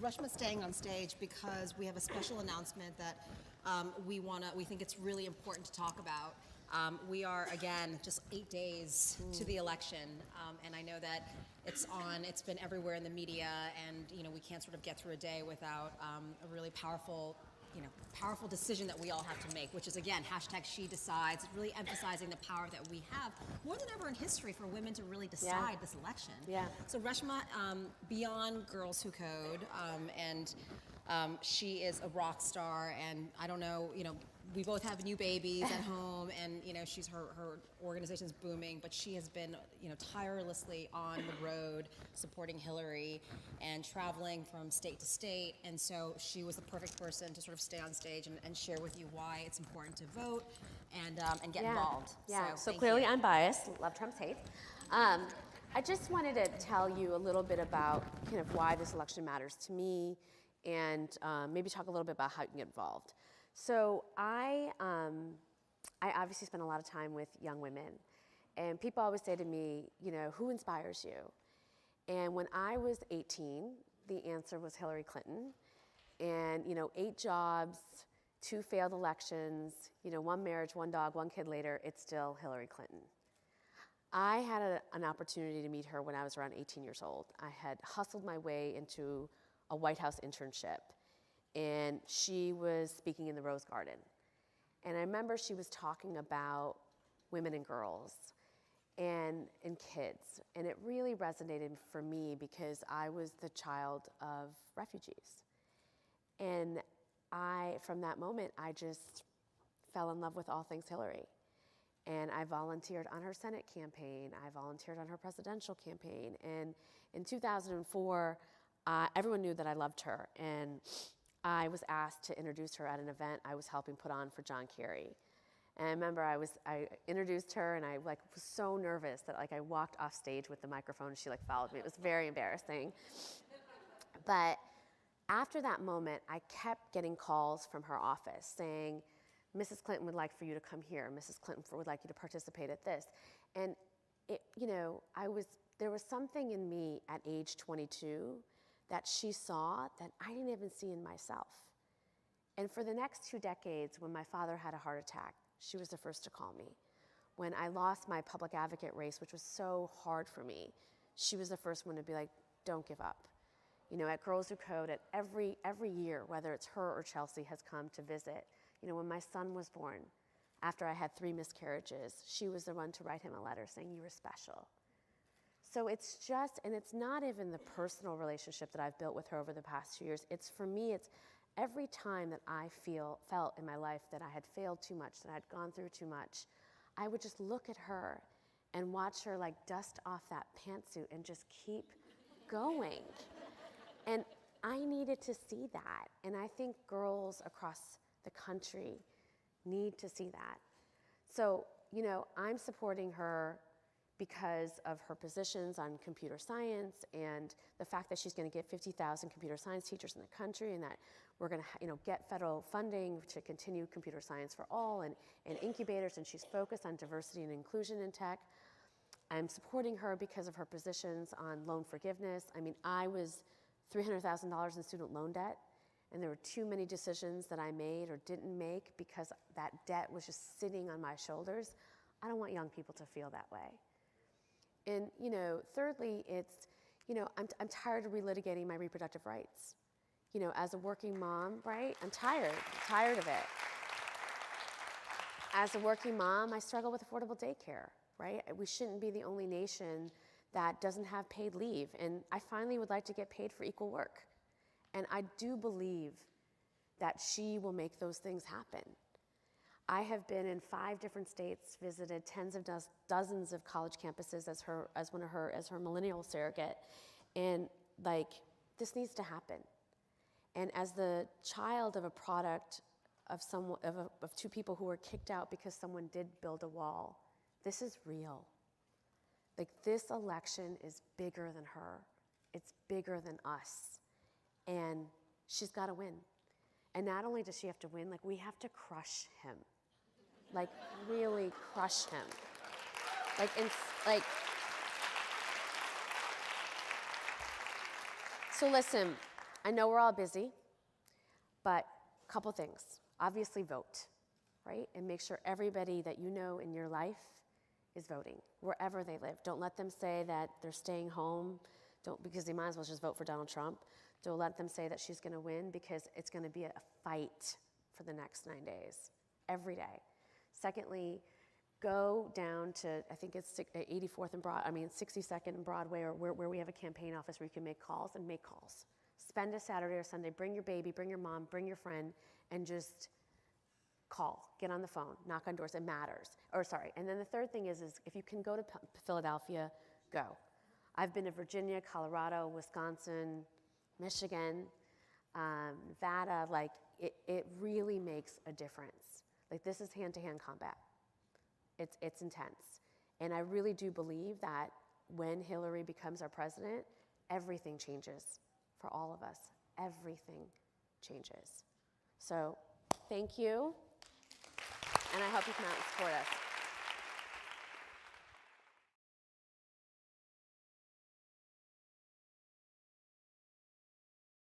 Reshma's staying on stage because we have a special announcement that we think it's really important to talk about. We are, again, just 8 days to the election, and I know that it's been everywhere in the media, and we can't sort of get through a day without a really powerful decision that we all have to make, which is, again, #SheDecides, really emphasizing the power that we have more than ever in history for women to really decide this election. Yeah. So Reshma, beyond Girls Who Code, and she is a rock star, and I don't know, we both have new babies at home, and she's her organization's booming, but she has been tirelessly on the road supporting Hillary and traveling from state to state, and so she was the perfect person to sort of stay on stage and share with you why it's important to vote and get involved. Yeah. So clearly I'm biased. Love Trump's hate. I just wanted to tell you a little bit about kind of why this election matters to me, and maybe talk a little bit about how you can get involved. So I obviously spend a lot of time with young women, and people always say to me, who inspires you? And when I was 18, the answer was Hillary Clinton. And 8 jobs, 2 failed elections, 1 marriage, 1 dog, 1 kid later, it's still Hillary Clinton. I had an opportunity to meet her when I was around 18 years old. I had hustled my way into a White House internship, and she was speaking in the Rose Garden. And I remember she was talking about women and girls and kids, and it really resonated for me because I was the child of refugees. And from that moment, I just fell in love with all things Hillary. And I volunteered on her Senate campaign. I volunteered on her presidential campaign. And in 2004, everyone knew that I loved her. And I was asked to introduce her at an event I was helping put on for John Kerry. And I remember I introduced her, and I was so nervous that I walked off stage with the microphone, and she followed me. It was very embarrassing. But after that moment, I kept getting calls from her office saying, Mrs. Clinton would like for you to come here. Mrs. Clinton would like you to participate at this. And there was something in me at age 22 that she saw that I didn't even see in myself. And for the next 2 decades, when my father had a heart attack, she was the first to call me. When I lost my public advocate race, which was so hard for me, she was the first one to be like, don't give up. At Girls Who Code, at every year, whether it's her or Chelsea has come to visit. When my son was born, after I had 3 miscarriages, she was the one to write him a letter saying, you were special. So it's not even the personal relationship that I've built with her over the past 2 years. For me, it's every time that I felt in my life that I had failed too much, that I had gone through too much, I would just look at her and watch her dust off that pantsuit and just keep going. And I needed to see that. And I think girls across the country need to see that. So, I'm supporting her because of her positions on computer science and the fact that she's going to get 50,000 computer science teachers in the country, and that we're going to get federal funding to continue computer science for all and incubators, and she's focused on diversity and inclusion in tech. I'm supporting her because of her positions on loan forgiveness. I was $300,000 in student loan debt, and there were too many decisions that I made or didn't make because that debt was just sitting on my shoulders. I don't want young people to feel that way. And, thirdly, I'm tired of relitigating my reproductive rights. As a working mom, right? I'm tired of it. As a working mom, I struggle with affordable daycare, right? We shouldn't be the only nation that doesn't have paid leave. And I finally would like to get paid for equal work. And I do believe that she will make those things happen. I have been in 5 different states, visited tens of dozens of college campuses as her millennial surrogate, and this needs to happen. And as the child of a product of 2 people who were kicked out because someone did build a wall, this is real. This election is bigger than her. It's bigger than us, and she's got to win. And not only does she have to win, we have to crush him. Really crush him. So listen, I know we're all busy, but a couple things. Obviously vote, right? And make sure everybody that you know in your life is voting, wherever they live. Don't let them say that they're staying home, because they might as well just vote for Donald Trump. Don't let them say that she's gonna win, because it's gonna be a fight for the next 9 days, every day. Secondly, go down to, I think it's 84th and 62nd and Broadway, or where we have a campaign office where you can make calls, and make calls. Spend a Saturday or Sunday, bring your baby, bring your mom, bring your friend, and just call, get on the phone, knock on doors, it matters. And then the third thing is if you can go to Philadelphia, go. I've been to Virginia, Colorado, Wisconsin, Michigan, Nevada, like it really makes a difference. Like, this is hand-to-hand combat. It's intense. And I really do believe that when Hillary becomes our president, everything changes for all of us. Everything changes. So thank you, and I hope you come out and support us.